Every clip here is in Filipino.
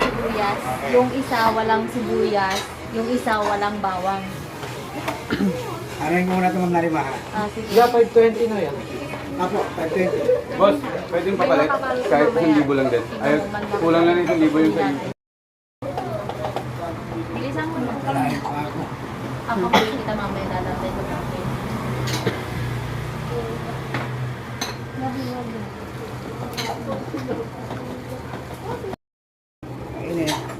Sibuyas. Yung isa walang sibuyas, yung isa walang bawang. Arayin ko muna ito, Ma'am Narimaha. Ah, sige. Yeah, 520 na yan. Apo, 520. Boss, pwedeng papalit kahit 1,000 lang din. Ay, kulang lang 1,000 yung sa inyo. Bilisan mo na. Kalahin pa ako. Ako po kita mamaya lalantay ko natin. Ayun eh.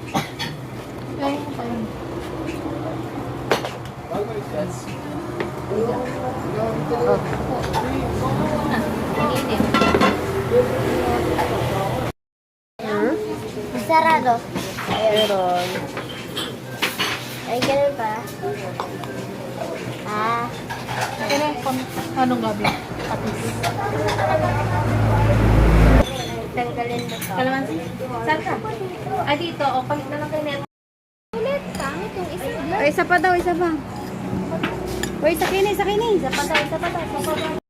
Sarado. Meron. Ay, ganun pa. Ah. Anong gabi? Patis. Tanggalin mo to. Kalamansi. Saan ka? Ay, dito. O, palit na lang kayo net. Ulit, pangit yung isa. Ay, isa pa daw, isa pa. Uy, sa kini, sa kini. Isa pa daw, isa pa daw. Isa pa daw.